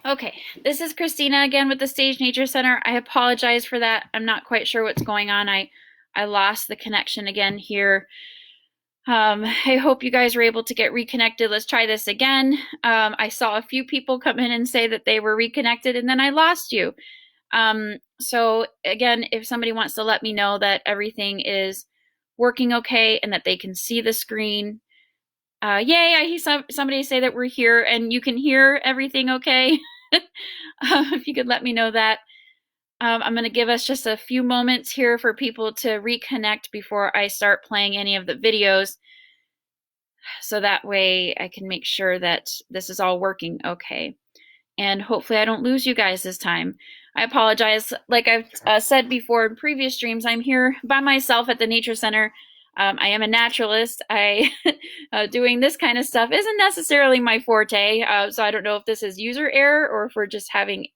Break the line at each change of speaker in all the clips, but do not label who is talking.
Okay, this is Christina again with the Stage Nature Center. I apologize for that. I'm not quite sure what's going on. I lost the connection again here. I hope you guys were able to get reconnected. Let's try this again. I saw a few people come in and say that they were reconnected and then I lost you. So again, if somebody wants to let me know that everything is working okay and that they can see the screen. Yay, I hear somebody say that we're here and you can hear everything okay. If you could let me know that. I'm going to give us just a few moments here for people to reconnect before I start playing any of the videos. So that way I can make sure that this is all working okay. And hopefully I don't lose you guys this time. I apologize. Like I've said before in previous streams, I'm here by myself at the Nature Center. I am a naturalist. Doing this kind of stuff isn't necessarily my forte, so I don't know if this is user error or if we're just having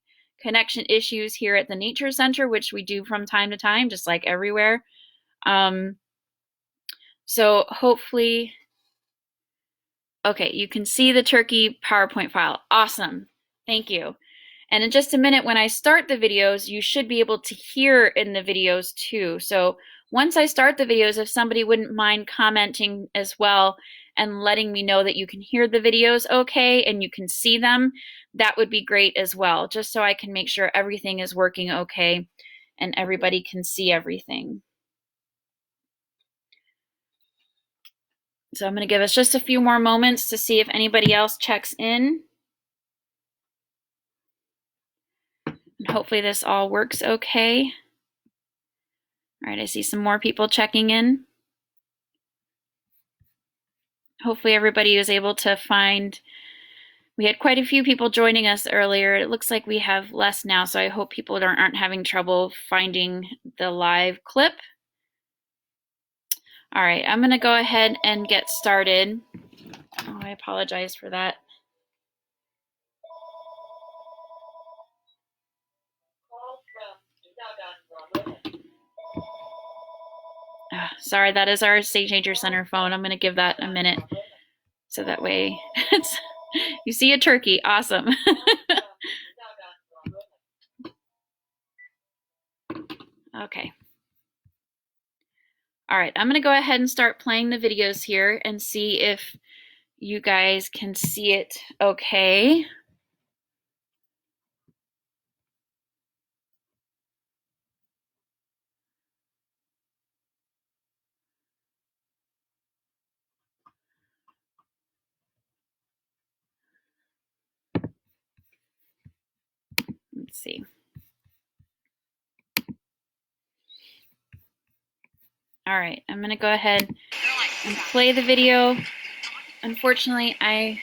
connection issues here at the Nature Center, which we do from time to time, just like everywhere. So hopefully, okay, you can see the turkey PowerPoint file. Awesome. Thank you. And in just a minute, when I start the videos, you should be able to hear in the videos too. So once I start the videos, if somebody wouldn't mind commenting as well and letting me know that you can hear the videos okay and you can see them, that would be great as well, just so I can make sure everything is working okay and everybody can see everything. So I'm going to give us just a few more moments to see if anybody else checks in. And hopefully this all works okay. All right, I see some more people checking in. Hopefully everybody was able to find, we had quite a few people joining us earlier. It looks like we have less now, so I hope people aren't having trouble finding the live clip. All right, I'm gonna go ahead and get started. Oh, I apologize for that. Sorry, that is our Stage Nature Center phone. I'm gonna give that a minute so that way you see a turkey. Awesome. Okay. All right, I'm gonna go ahead and start playing the videos here and see if you guys can see it okay. Let's see. All right, I'm gonna go ahead and play the video. Unfortunately, I'm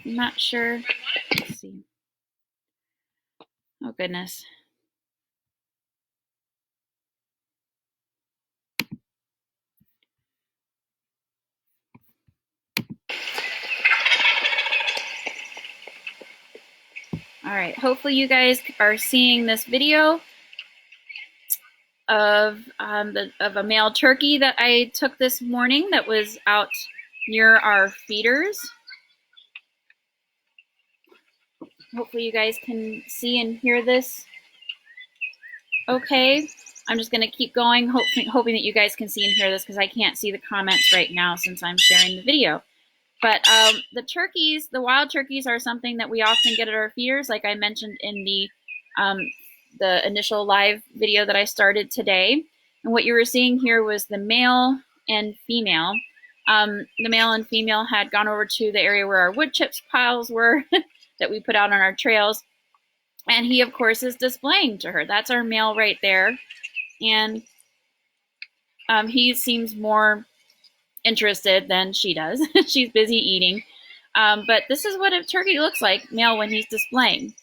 not sure. Let's see. Oh goodness. All right, hopefully you guys are seeing this video of a male turkey that I took this morning that was out near our feeders. Hopefully you guys can see and hear this okay. I'm just going to keep going, hoping that you guys can see and hear this because I can't see the comments right now since I'm sharing the video. But the turkeys, the wild turkeys, are something that we often get at our feeders, like I mentioned in the initial live video that I started today. And what you were seeing here was the male and female. The male and female had gone over to the area where our wood chips piles were that we put out on our trails. And he, of course, is displaying to her. That's our male right there. And he seems more interested than she does. She's busy eating. But this is what a turkey looks like, male, when he's displaying.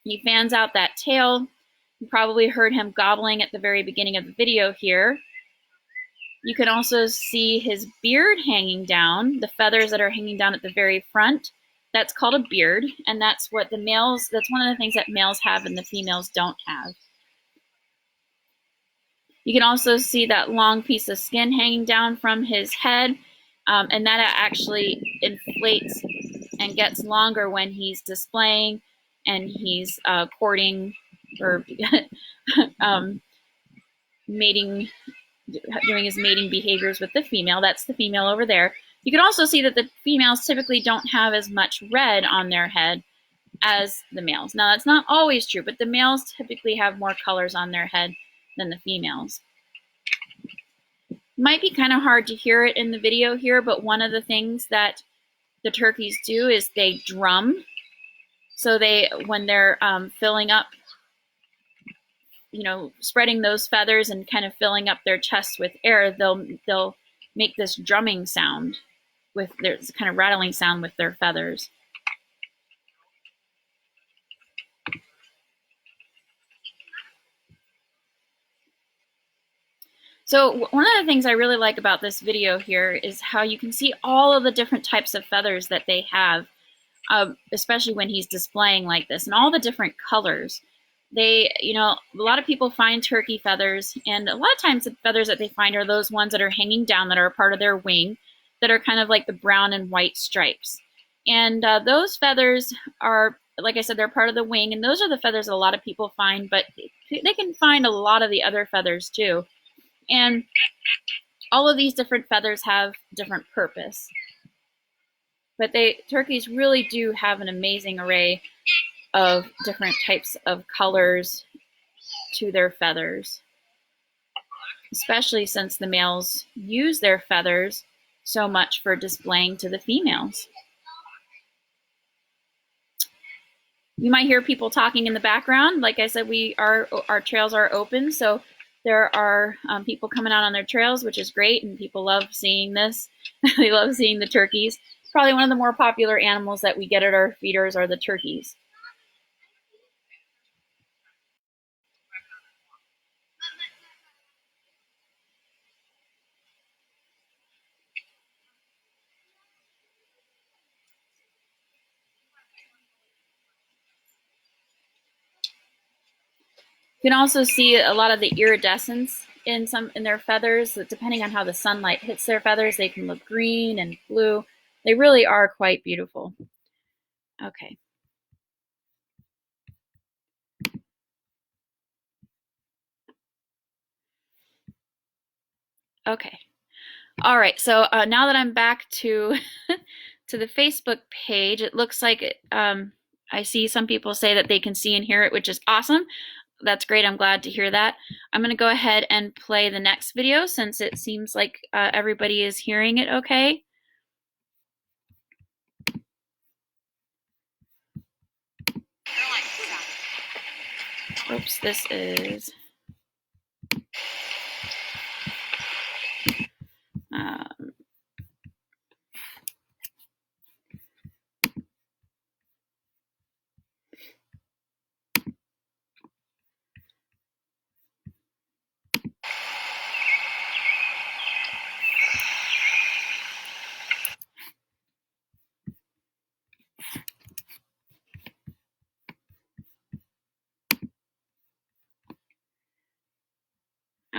He fans out that tail. You probably heard him gobbling at the very beginning of the video here. You can also see his beard hanging down, the feathers that are hanging down at the very front. That's called a beard, and that's what the males, that's one of the things that males have and the females don't have. You can also see that long piece of skin hanging down from his head, and that actually inflates and gets longer when he's displaying and he's courting or mating, doing his mating behaviors with the female. That's the female over there. You can also see that the females typically don't have as much red on their head as the males. Now, that's not always true, but the males typically have more colors on their head than the females. Might be kind of hard to hear it in the video here, but one of the things that the turkeys do is they drum. So when they're filling up, spreading those feathers and kind of filling up their chests with air, they'll make this drumming sound with their kind of rattling sound with their feathers. So one of the things I really like about this video here is how you can see all of the different types of feathers that they have, especially when he's displaying like this, and all the different colors. A lot of people find turkey feathers, and a lot of times the feathers that they find are those ones that are hanging down, that are a part of their wing, that are kind of like the brown and white stripes. And those feathers are, like I said, they're part of the wing, and those are the feathers that a lot of people find, but they can find a lot of the other feathers too. And all of these different feathers have different purpose. But turkeys really do have an amazing array of different types of colors to their feathers, especially since the males use their feathers so much for displaying to the females. You might hear people talking in the background. Like I said, our trails are open, so there are people coming out on their trails, which is great, and people love seeing this. They love seeing the turkeys. Probably one of the more popular animals that we get at our feeders are the turkeys. You can also see a lot of the iridescence in their feathers. Depending on how the sunlight hits their feathers, they can look green and blue. They really are quite beautiful. Okay. Okay. All right. So now that I'm back to to the Facebook page, it looks like I see some people say that they can see and hear it, which is awesome. That's great. I'm glad to hear that. I'm going to go ahead and play the next video since it seems like everybody is hearing it okay. Oops, this is...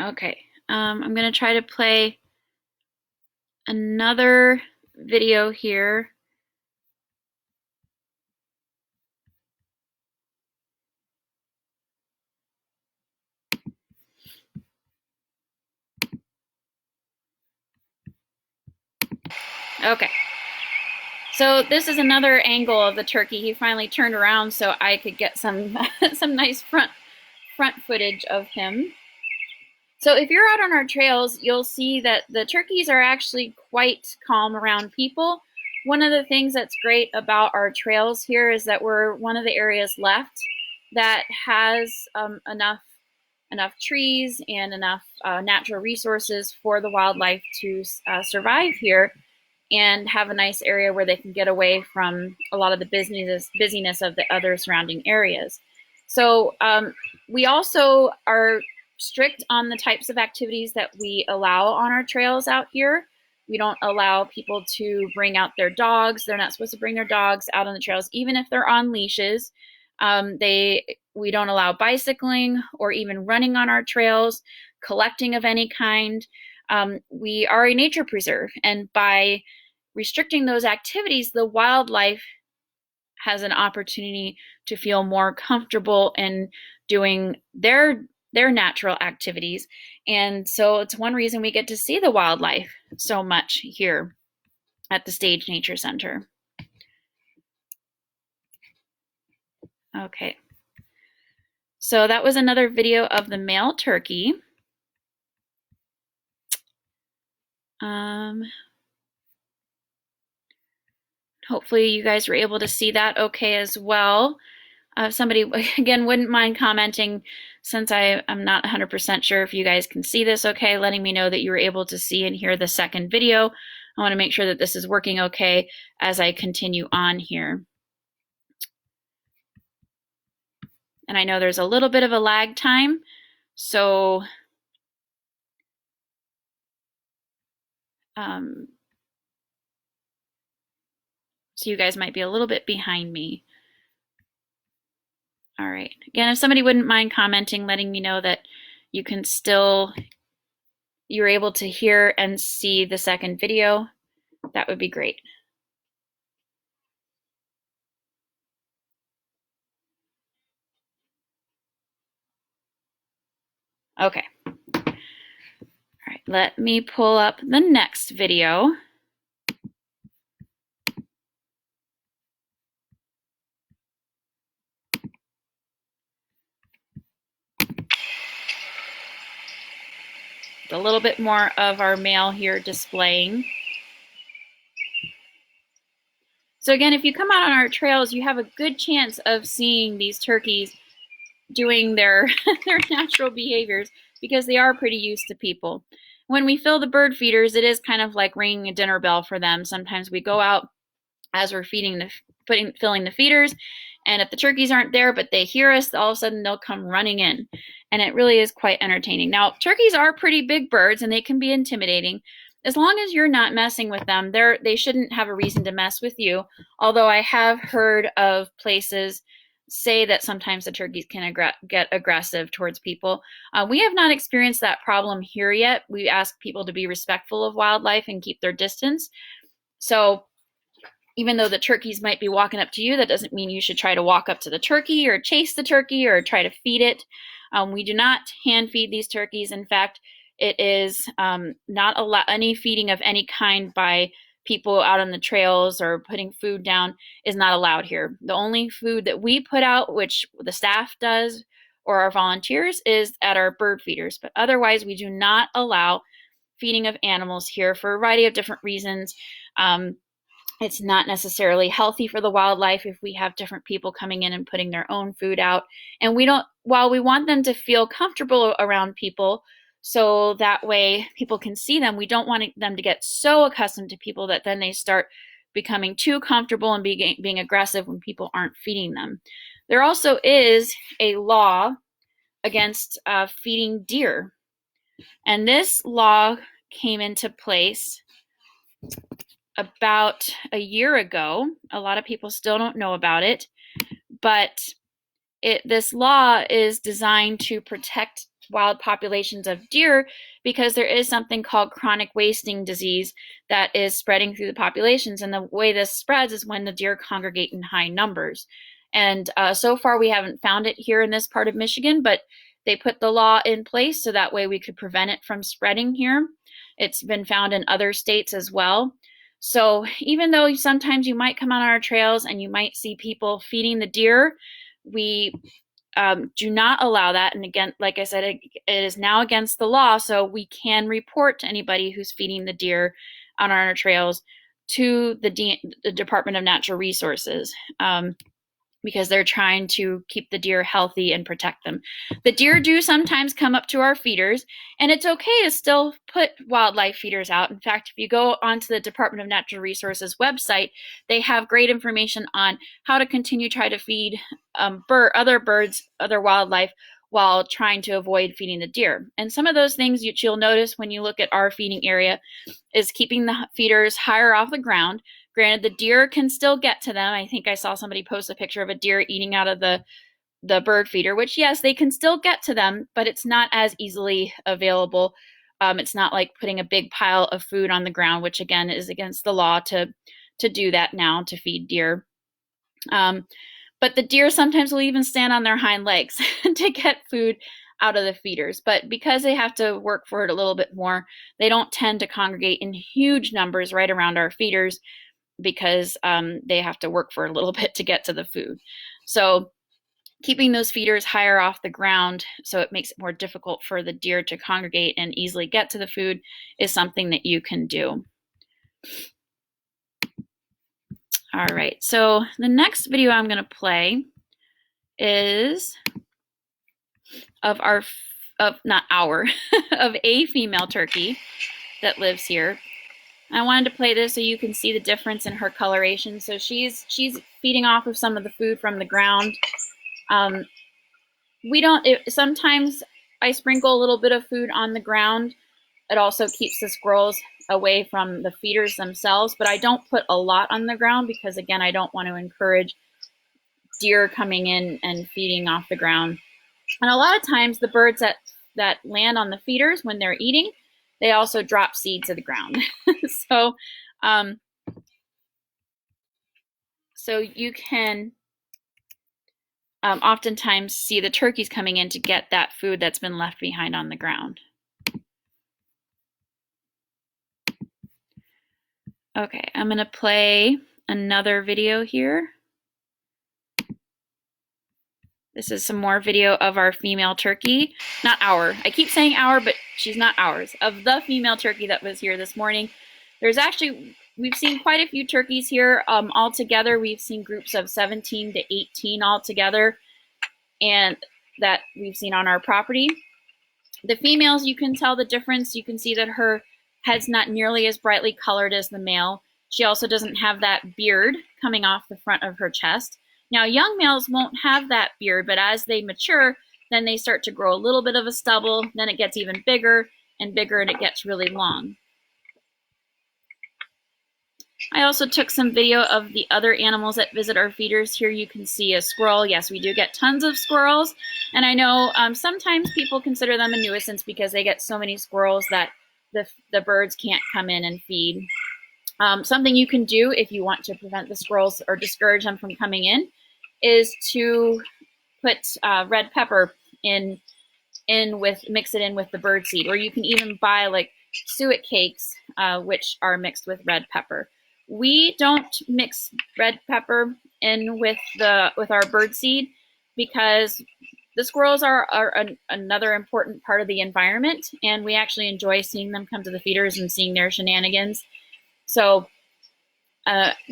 Okay, I'm going to try to play another video here. Okay, so this is another angle of the turkey. He finally turned around so I could get some some nice front footage of him. So if you're out on our trails, you'll see that the turkeys are actually quite calm around people. One of the things that's great about our trails here is that we're one of the areas left that has enough trees and enough natural resources for the wildlife to survive here and have a nice area where they can get away from a lot of the busyness of the other surrounding areas. So we also are strict on the types of activities that we allow on our trails out here. We don't allow people to bring out their dogs. They're not supposed to bring their dogs out on the trails, even if they're on leashes. We don't allow bicycling or even running on our trails, collecting of any kind. We are a nature preserve, and by restricting those activities, the wildlife has an opportunity to feel more comfortable in doing their natural activities. And so it's one reason we get to see the wildlife so much here at the Stage Nature Center. Okay, so that was another video of the male turkey. Hopefully you guys were able to see that okay as well. If somebody, again, wouldn't mind commenting, since I'm not 100% sure if you guys can see this okay, letting me know that you were able to see and hear the second video. I want to make sure that this is working okay as I continue on here. And I know there's a little bit of a lag time, so you guys might be a little bit behind me. All right. Again, if somebody wouldn't mind commenting, letting me know that you can still, you're able to hear and see the second video, that would be great. Okay. All right, let me pull up the next video. A little bit more of our male here displaying. So again, if you come out on our trails, you have a good chance of seeing these turkeys doing their natural behaviors, because they are pretty used to people. When we fill the bird feeders, it is kind of like ringing a dinner bell for them. Sometimes we go out as we're filling the feeders, and if the turkeys aren't there but they hear us, all of a sudden they'll come running in, and it really is quite entertaining. Now, turkeys are pretty big birds and they can be intimidating. As long as you're not messing with them, they shouldn't have a reason to mess with you, although I have heard of places say that sometimes the turkeys can get aggressive towards people. We have not experienced that problem here yet. We ask people to be respectful of wildlife and keep their distance. So even though the turkeys might be walking up to you, that doesn't mean you should try to walk up to the turkey or chase the turkey or try to feed it. We do not hand feed these turkeys. In fact, it is not any feeding of any kind by people out on the trails or putting food down is not allowed here. The only food that we put out, which the staff does or our volunteers, is at our bird feeders. But otherwise, we do not allow feeding of animals here for a variety of different reasons. It's not necessarily healthy for the wildlife if we have different people coming in and putting their own food out. And while we want them to feel comfortable around people, so that way people can see them, we don't want them to get so accustomed to people that then they start becoming too comfortable and being aggressive when people aren't feeding them. There also is a law against feeding deer. And this law came into place about a year ago. A lot of people still don't know about it, but this law is designed to protect wild populations of deer, because there is something called chronic wasting disease that is spreading through the populations. And the way this spreads is when the deer congregate in high numbers. And so far we haven't found it here in this part of Michigan, but they put the law in place so that way we could prevent it from spreading here. It's been found in other states as well. So even though sometimes you might come on our trails and you might see people feeding the deer, we do not allow that. And again, like I said, it is now against the law, so we can report to anybody who's feeding the deer on our trails to the Department of Natural Resources, because they're trying to keep the deer healthy and protect them. The deer do sometimes come up to our feeders, and it's okay to still put wildlife feeders out. In fact, if you go onto the Department of Natural Resources website, they have great information on how to continue to try to feed other birds, other wildlife, while trying to avoid feeding the deer. And some of those things you'll notice when you look at our feeding area is keeping the feeders higher off the ground. Granted, the deer can still get to them. I think I saw somebody post a picture of a deer eating out of the bird feeder, which, yes, they can still get to them, but it's not as easily available. It's not like putting a big pile of food on the ground, which again is against the law to do that now, to feed deer. But the deer sometimes will even stand on their hind legs to get food out of the feeders. But because they have to work for it a little bit more, they don't tend to congregate in huge numbers right around our feeders because they have to work for a little bit to get to the food. So keeping those feeders higher off the ground so it makes it more difficult for the deer to congregate and easily get to the food is something that you can do. All right, so the next video I'm going to play is of a female turkey that lives here. I wanted to play this so you can see the difference in her coloration. So she's feeding off of some of the food from the ground. Sometimes I sprinkle a little bit of food on the ground. It also keeps the squirrels away from the feeders themselves, but I don't put a lot on the ground because, again, I don't want to encourage deer coming in and feeding off the ground. And a lot of times the birds that land on the feeders when they're eating, they also drop seed to the ground. So you can oftentimes see the turkeys coming in to get that food that's been left behind on the ground. Okay, I'm going to play another video here. This is some more video of our female turkey. Not our. I keep saying our, but she's not ours. Of the female turkey that was here this morning. We've seen quite a few turkeys here. Altogether, we've seen groups of 17 to 18 altogether, and that we've seen on our property. The females, you can tell the difference. You can see that her head's not nearly as brightly colored as the male. She also doesn't have that beard coming off the front of her chest. Now, young males won't have that beard, but as they mature, then they start to grow a little bit of a stubble. Then it gets even bigger and bigger, and it gets really long. I also took some video of the other animals that visit our feeders. Here you can see a squirrel. Yes, we do get tons of squirrels. And I know sometimes people consider them a nuisance because they get so many squirrels that the birds can't come in and feed. Something you can do if you want to prevent the squirrels or discourage them from coming in is to put red pepper mix it in with the bird seed, or you can even buy like suet cakes, which are mixed with red pepper. We don't mix red pepper in with our bird seed because the squirrels are another important part of the environment, and we actually enjoy seeing them come to the feeders and seeing their shenanigans. So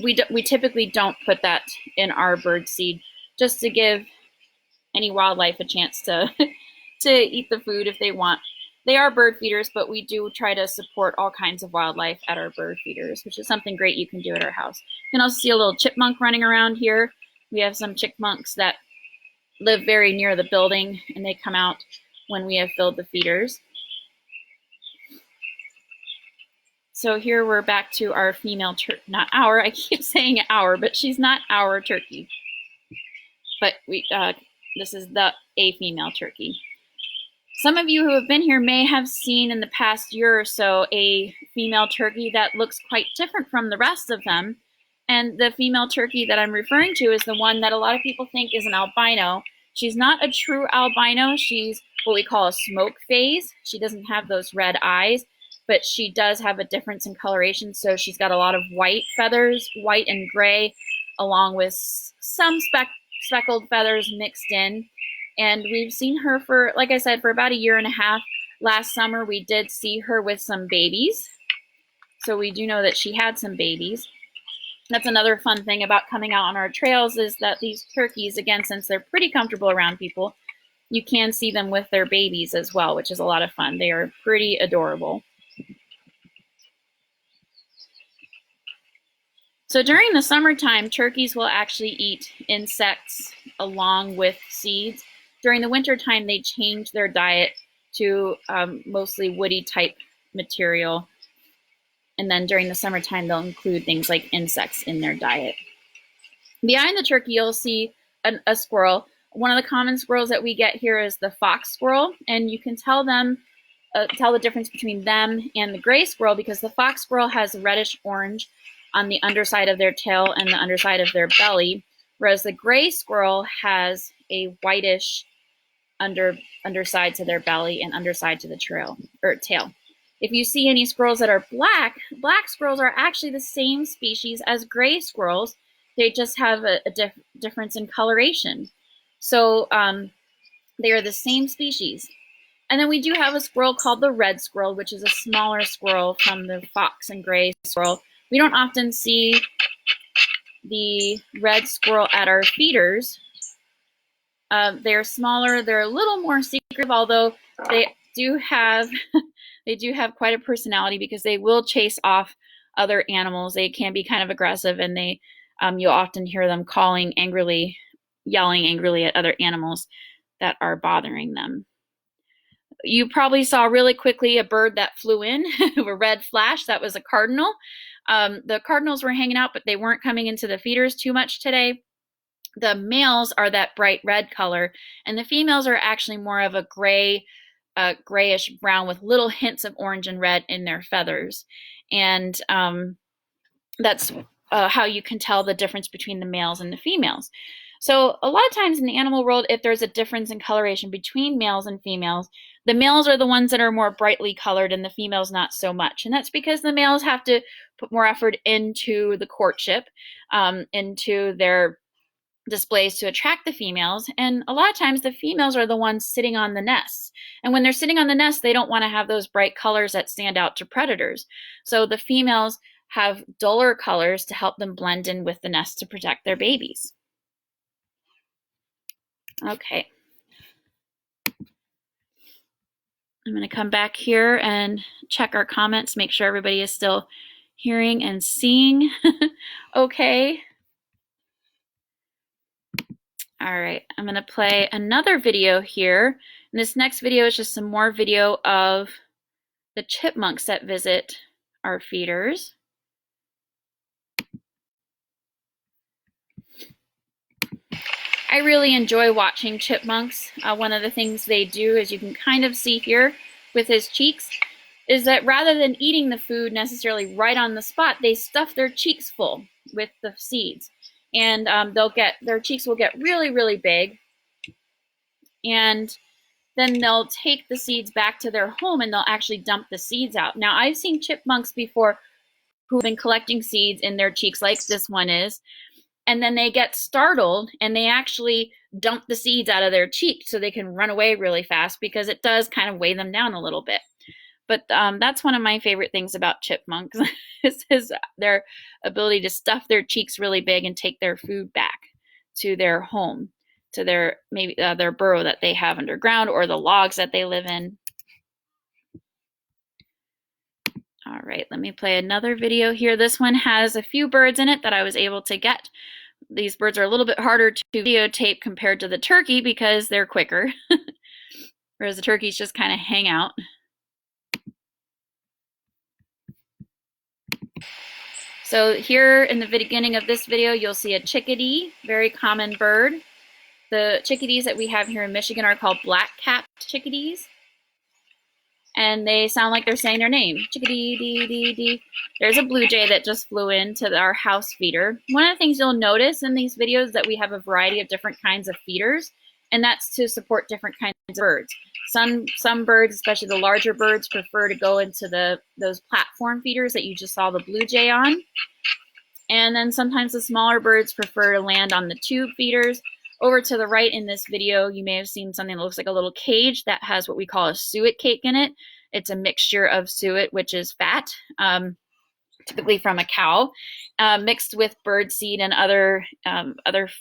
we typically don't put that in our bird seed, just to give any wildlife a chance to to eat the food if they want. They are bird feeders, but we do try to support all kinds of wildlife at our bird feeders, which is something great you can do at our house. You can also see a little chipmunk running around here. We have some chipmunks that live very near the building, and they come out when we have filled the feeders. So here we're back to our female turkey, not our, I keep saying our, but she's not our turkey. But this is a female turkey. Some of you who have been here may have seen in the past year or so a female turkey that looks quite different from the rest of them. And the female turkey that I'm referring to is the one that a lot of people think is an albino. She's not a true albino. She's what we call a smoke phase. She doesn't have those red eyes, but she does have a difference in coloration. So she's got a lot of white feathers, white and gray, along with some speckled feathers mixed in. And we've seen her for, like I said, for about a year and a half. Last summer, we did see her with some babies. So we do know that she had some babies. That's another fun thing about coming out on our trails is that these turkeys, again, since they're pretty comfortable around people, you can see them with their babies as well, which is a lot of fun. They are pretty adorable. So during the summertime, turkeys will actually eat insects along with seeds. During the wintertime, they change their diet to mostly woody type material. And then during the summertime, they'll include things like insects in their diet. Behind the turkey, you'll see a squirrel. One of the common squirrels that we get here is the fox squirrel. And you can tell the difference between them and the gray squirrel because the fox squirrel has reddish orange on the underside of their tail and the underside of their belly, whereas the gray squirrel has a whitish underside to their belly and underside to the tail. If you see any squirrels that are black, black squirrels are actually the same species as gray squirrels. They just have a difference in coloration. So they are the same species. And then we do have a squirrel called the red squirrel, which is a smaller squirrel from the fox and gray squirrel. We don't often see the red squirrel at our feeders. They're smaller, they're a little more secretive, although they do have they do have quite a personality because they will chase off other animals. They can be kind of aggressive, and you'll often hear them calling angrily, yelling angrily at other animals that are bothering them. You probably saw really quickly a bird that flew in, a red flash. That was a cardinal. The cardinals were hanging out, but they weren't coming into the feeders too much today. The males are that bright red color, and the females are actually more of a grayish brown with little hints of orange and red in their feathers. And that's how you can tell the difference between the males and the females. So a lot of times in the animal world, if there's a difference in coloration between males and females, the males are the ones that are more brightly colored and the females not so much. And that's because the males have to put more effort into the courtship, into their displays to attract the females. And a lot of times the females are the ones sitting on the nests. And when they're sitting on the nest, they don't want to have those bright colors that stand out to predators. So the females have duller colors to help them blend in with the nest to protect their babies. Okay. I'm going to come back here and check our comments, make sure everybody is still hearing and seeing okay. All right, I'm going to play another video here. And this next video is just some more video of the chipmunks that visit our feeders. I really enjoy watching chipmunks. One of the things they do, as you can kind of see here with his cheeks, is that rather than eating the food necessarily right on the spot, they stuff their cheeks full with the seeds. And their cheeks will get really, really big. And then they'll take the seeds back to their home and they'll actually dump the seeds out. Now, I've seen chipmunks before who've been collecting seeds in their cheeks, like this one is, and then they get startled and they actually dump the seeds out of their cheek so they can run away really fast because it does kind of weigh them down a little bit. But that's one of my favorite things about chipmunks is their ability to stuff their cheeks really big and take their food back to their home, to their burrow that they have underground or the logs that they live in. All right, let me play another video here. This one has a few birds in it that I was able to get. These birds are a little bit harder to videotape compared to the turkey because they're quicker, whereas the turkeys just kind of hang out. So here in the beginning of this video, you'll see a chickadee, very common bird. The chickadees that we have here in Michigan are called black-capped chickadees. And they sound like they're saying their name, chickadee, dee, dee, dee. There's a blue jay that just flew into our house feeder. One of the things you'll notice in these videos is that we have a variety of different kinds of feeders, and that's to support different kinds of birds. Some birds, especially the larger birds, prefer to go into those platform feeders that you just saw the blue jay on. And then sometimes the smaller birds prefer to land on the tube feeders. Over to the right in this video, you may have seen something that looks like a little cage that has what we call a suet cake in it. It's a mixture of suet, which is fat, typically from a cow, mixed with bird seed and other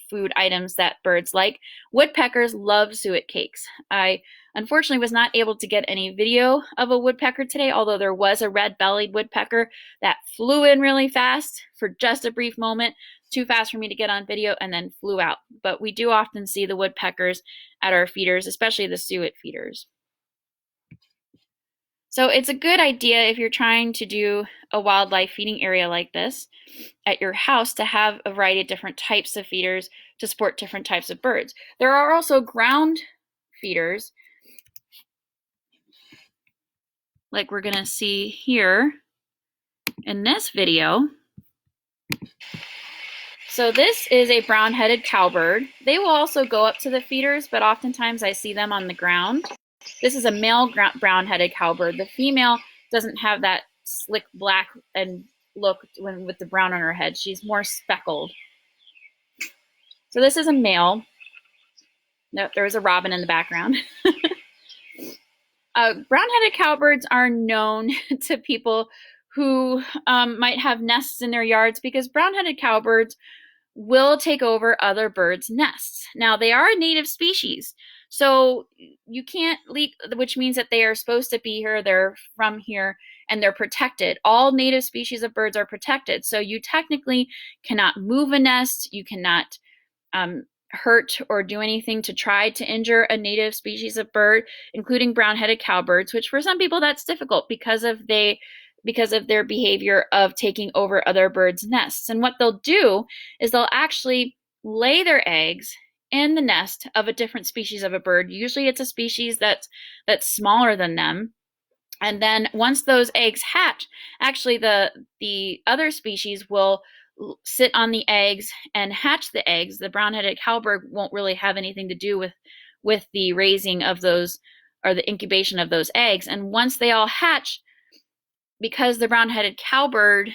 food items that birds like. Woodpeckers love suet cakes. I unfortunately was not able to get any video of a woodpecker today, although there was a red-bellied woodpecker that flew in really fast for just a brief moment, too fast for me to get on video, and then flew out. But we do often see the woodpeckers at our feeders, especially the suet feeders. So it's a good idea if you're trying to do a wildlife feeding area like this at your house to have a variety of different types of feeders to support different types of birds. There are also ground feeders, like we're going to see here in this video. So this is a brown-headed cowbird. They will also go up to the feeders, but oftentimes I see them on the ground. This is a male brown-headed cowbird. The female doesn't have that slick black and look with the brown on her head. She's more speckled. So this is a male. Nope, there was a robin in the background. Brown-headed cowbirds are known to people who might have nests in their yards because brown-headed cowbirds will take over other birds' nests. Now, they are a native species, so you can't leave, which means that they are supposed to be here, they're from here, and they're protected. All native species of birds are protected, so you technically cannot move a nest, you cannot hurt or do anything to try to injure a native species of bird, including brown-headed cowbirds, which for some people that's difficult because of their behavior of taking over other birds' nests. And what they'll do is they'll actually lay their eggs in the nest of a different species of a bird. Usually it's a species that's smaller than them. And then once those eggs hatch, actually the other species will sit on the eggs and hatch the eggs. The brown-headed cowbird won't really have anything to do with the raising of those or the incubation of those eggs. And once they all hatch, because the brown-headed cowbird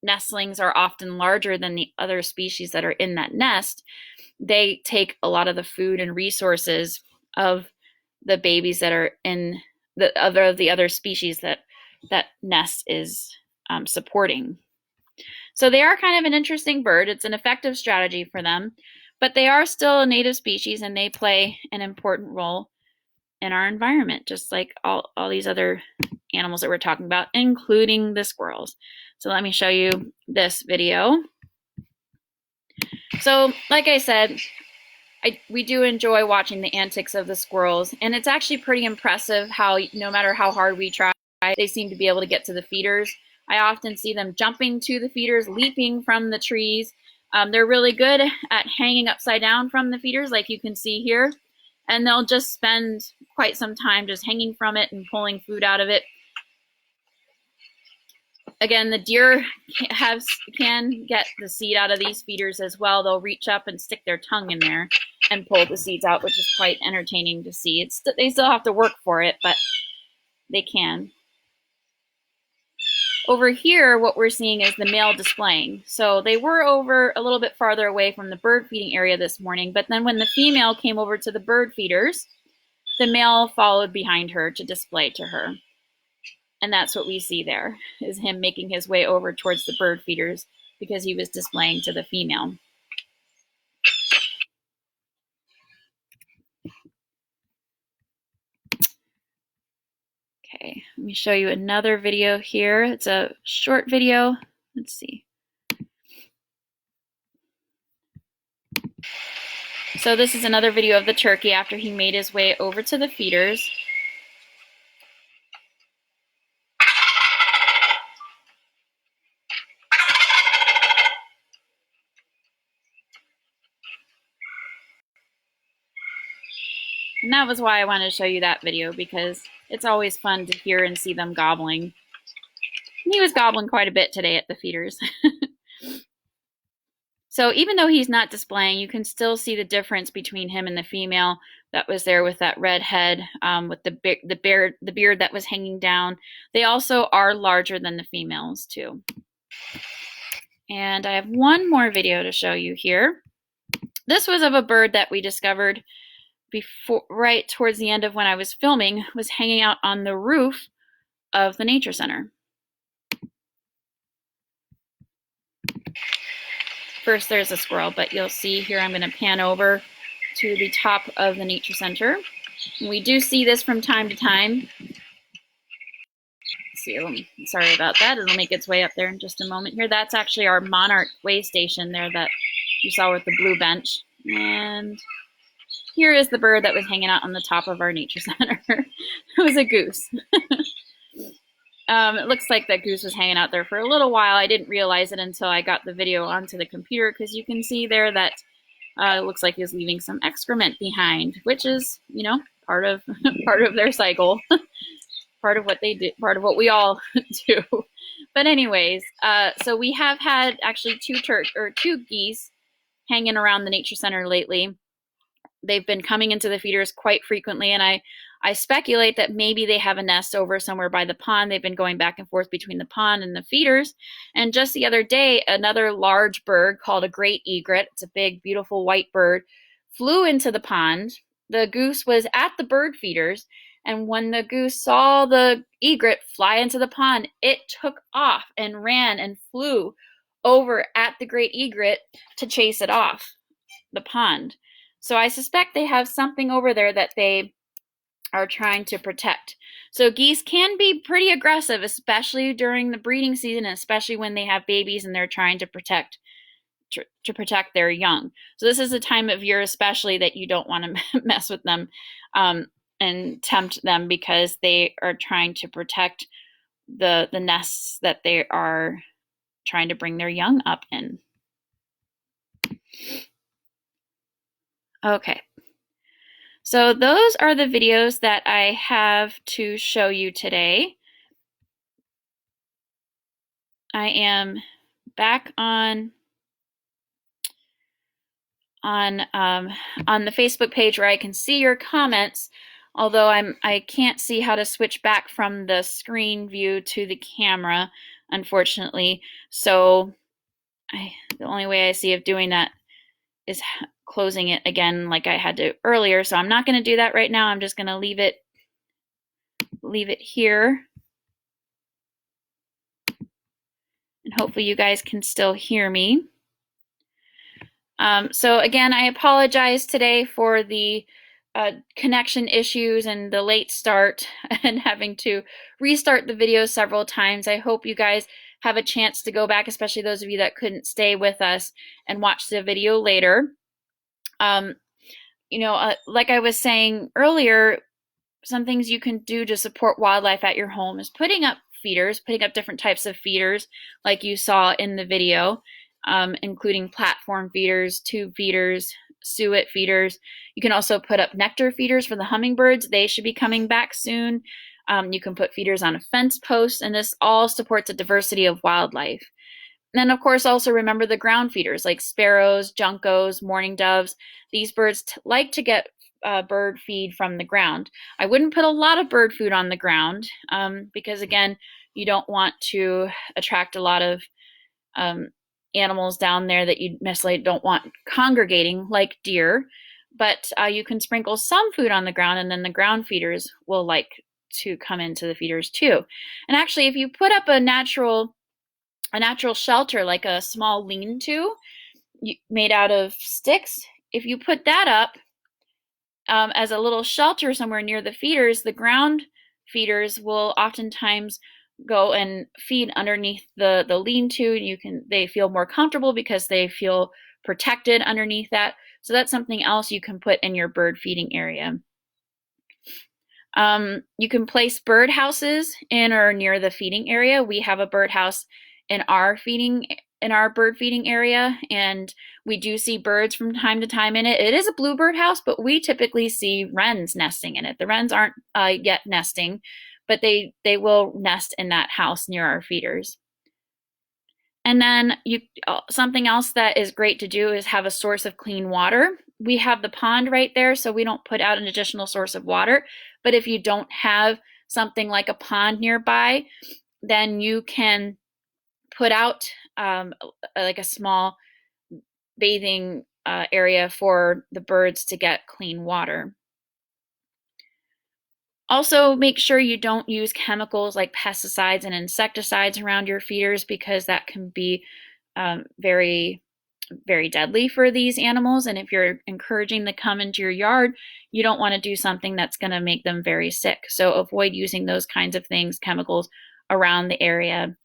nestlings are often larger than the other species that are in that nest, they take a lot of the food and resources of the babies that are in the other species that nest is supporting. So they are kind of an interesting bird. It's an effective strategy for them, but they are still a native species and they play an important role in our environment, just like all these other animals that we're talking about, including the squirrels. So let me show you this video. So like I said, we do enjoy watching the antics of the squirrels, and it's actually pretty impressive how no matter how hard we try, they seem to be able to get to the feeders. I often see them jumping to the feeders, leaping from the trees. They're really good at hanging upside down from the feeders, like you can see here. And they'll just spend quite some time just hanging from it and pulling food out of it. Again, the deer can get the seed out of these feeders as well. They'll reach up and stick their tongue in there and pull the seeds out, which is quite entertaining to see. They still have to work for it, but they can. Over here, what we're seeing is the male displaying. So they were over a little bit farther away from the bird feeding area this morning, but then when the female came over to the bird feeders, the male followed behind her to display to her. And that's what we see there, is him making his way over towards the bird feeders because he was displaying to the female. Okay, let me show you another video here. It's a short video. Let's see. So this is another video of the turkey after he made his way over to the feeders. And that was why I wanted to show you that video, because it's always fun to hear and see them gobbling. And he was gobbling quite a bit today at the feeders. So even though he's not displaying, you can still see the difference between him and the female that was there with that red head, with the beard that was hanging down. They also are larger than the females too. And I have one more video to show you here. This was of a bird that we discovered right towards the end of when I was filming, was hanging out on the roof of the nature center. First there's a squirrel, but you'll see here I'm going to pan over to the top of the nature center. And we do see this from time to time. See, sorry about that. It'll make its way up there in just a moment here. That's actually our monarch way station there that you saw with the blue bench. And here is the bird that was hanging out on the top of our nature center. It was a goose. It looks like that goose was hanging out there for a little while. I didn't realize it until I got the video onto the computer, because you can see there that it looks like he's leaving some excrement behind, which is, you know, part of their cycle, part of what they do, part of what we all do But anyways, so we have had actually two geese hanging around the nature center lately. They've been coming into the feeders quite frequently, and I speculate that maybe they have a nest over somewhere by the pond. They've been going back and forth between the pond and the feeders. And just the other day, another large bird called a great egret, it's a big, beautiful white bird, flew into the pond. The goose was at the bird feeders, and when the goose saw the egret fly into the pond, it took off and ran and flew over at the great egret to chase it off the pond. So I suspect they have something over there that they are trying to protect. So geese can be pretty aggressive, especially during the breeding season, and especially when they have babies and they're trying to protect their young. So this is a time of year especially that you don't want to mess with them and tempt them, because they are trying to protect the nests that they are trying to bring their young up in. Okay, so those are the videos that I have to show you today. I am back on the Facebook page where I can see your comments, although I can't see how to switch back from the screen view to the camera, unfortunately. So the only way I see of doing that is closing it again like I had to earlier. So I'm not going to do that right now. I'm just going to leave it here. And hopefully you guys can still hear me. So again, I apologize today for the connection issues and the late start and having to restart the video several times. I hope you guys have a chance to go back, especially those of you that couldn't stay with us and watch the video later. Like I was saying earlier, some things you can do to support wildlife at your home is putting up different types of feeders like you saw in the video, including platform feeders, tube feeders, suet feeders. You can also put up nectar feeders for the hummingbirds. They should be coming back soon. You can put feeders on a fence post, and this all supports a diversity of wildlife. And then, of course, also remember the ground feeders like sparrows, juncos, mourning doves. These birds like to get bird feed from the ground. I wouldn't put a lot of bird food on the ground because, again, you don't want to attract a lot of animals down there that you necessarily don't want congregating, like deer. But you can sprinkle some food on the ground, and then the ground feeders will like to come into the feeders too. And actually, if you put up a natural shelter, like a small lean-to made out of sticks, if you put that up as a little shelter somewhere near the feeders, the ground feeders will oftentimes go and feed underneath the lean-to. They feel more comfortable because they feel protected underneath that. So that's something else you can put in your bird feeding area. You can place bird houses in or near the feeding area. We have a birdhouse in our bird feeding area, and we do see birds from time to time in it. It is a bluebird house, but we typically see wrens nesting in it. The wrens aren't yet nesting, but they will nest in that house near our feeders. And then something else that is great to do is have a source of clean water. We have the pond right there, so we don't put out an additional source of water. But if you don't have something like a pond nearby, then you can put out like a small bathing area for the birds to get clean water. Also, make sure you don't use chemicals like pesticides and insecticides around your feeders, because that can be very, very deadly for these animals. And if you're encouraging them to come into your yard, you don't want to do something that's going to make them very sick. So avoid using those kinds of things, chemicals, around the area.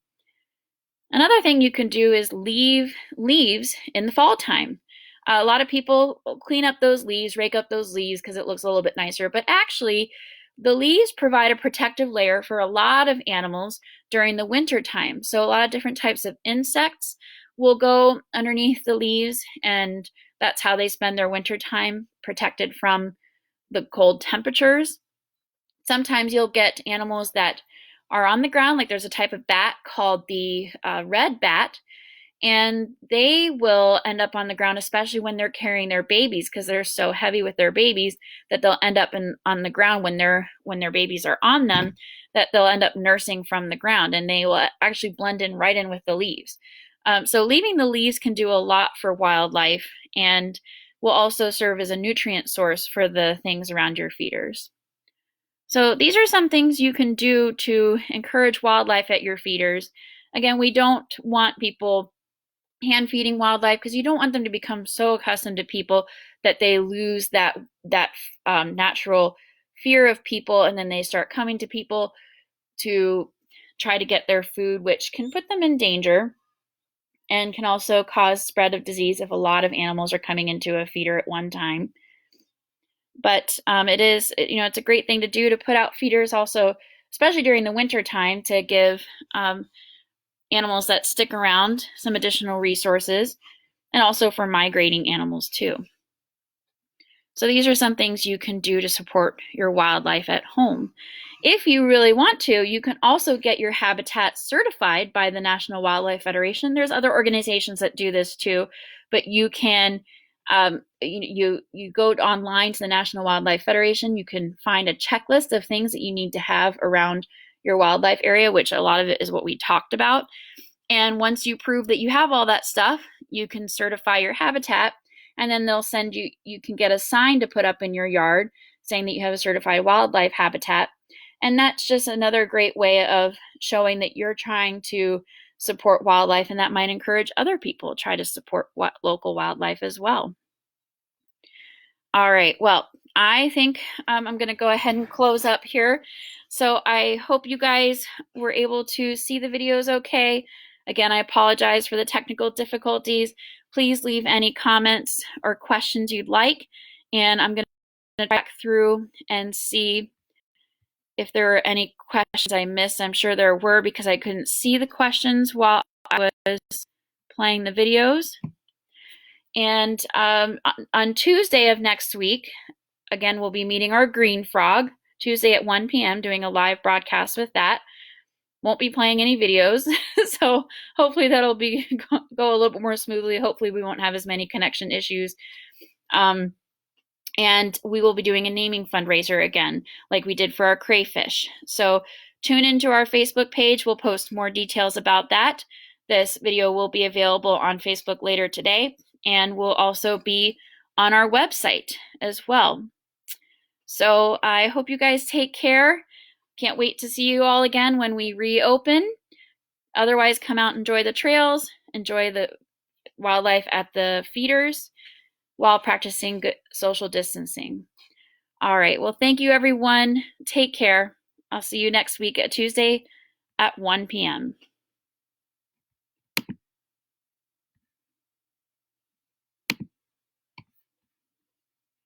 Another thing you can do is leave leaves in the fall time. A lot of people clean up those leaves, rake up those leaves because it looks a little bit nicer, but actually the leaves provide a protective layer for a lot of animals during the winter time. So a lot of different types of insects will go underneath the leaves, and that's how they spend their winter time, protected from the cold temperatures. Sometimes you'll get animals that are on the ground. Like there's a type of bat called the red bat, and they will end up on the ground, especially when they're carrying their babies, because they're so heavy with their babies that they'll end up on the ground when their babies are on them, that they'll end up nursing from the ground, and they will actually blend in right in with the leaves. So leaving the leaves can do a lot for wildlife, and will also serve as a nutrient source for the things around your feeders. So these are some things you can do to encourage wildlife at your feeders. Again, we don't want people hand feeding wildlife because you don't want them to become so accustomed to people that they lose that natural fear of people, and then they start coming to people to try to get their food, which can put them in danger and can also cause spread of disease if a lot of animals are coming into a feeder at one time. But it's a great thing to do to put out feeders also, especially during the winter time, to give animals that stick around some additional resources, and also for migrating animals too. So these are some things you can do to support your wildlife at home. If you really want to, you can also get your habitat certified by the National Wildlife Federation. There's other organizations that do this too, but you can you go online to the National Wildlife Federation. You can find a checklist of things that you need to have around your wildlife area, which a lot of it is what we talked about. And once you prove that you have all that stuff, you can certify your habitat, and then they'll send you can get a sign to put up in your yard saying that you have a certified wildlife habitat. And that's just another great way of showing that you're trying to support wildlife, and that might encourage other people to try to support local wildlife as well. All right, well, I think I'm going to go ahead and close up here. So I hope you guys were able to see the videos okay. Again, I apologize for the technical difficulties. Please leave any comments or questions you'd like, and I'm going to back through and see if there are any questions I missed. I'm sure there were because I couldn't see the questions while I was playing the videos. And on Tuesday of next week, again, we'll be meeting our green frog Tuesday at 1 p.m. doing a live broadcast with that. Won't be playing any videos, so hopefully that'll go a little bit more smoothly. Hopefully we won't have as many connection issues. And we will be doing a naming fundraiser again, like we did for our crayfish. So tune into our Facebook page. We'll post more details about that. This video will be available on Facebook later today, and will also be on our website as well. So I hope you guys take care. Can't wait to see you all again when we reopen. Otherwise, come out and enjoy the trails, enjoy the wildlife at the feeders while practicing good social distancing. All right, well, thank you everyone. Take care. I'll see you next week at Tuesday at 1 p.m.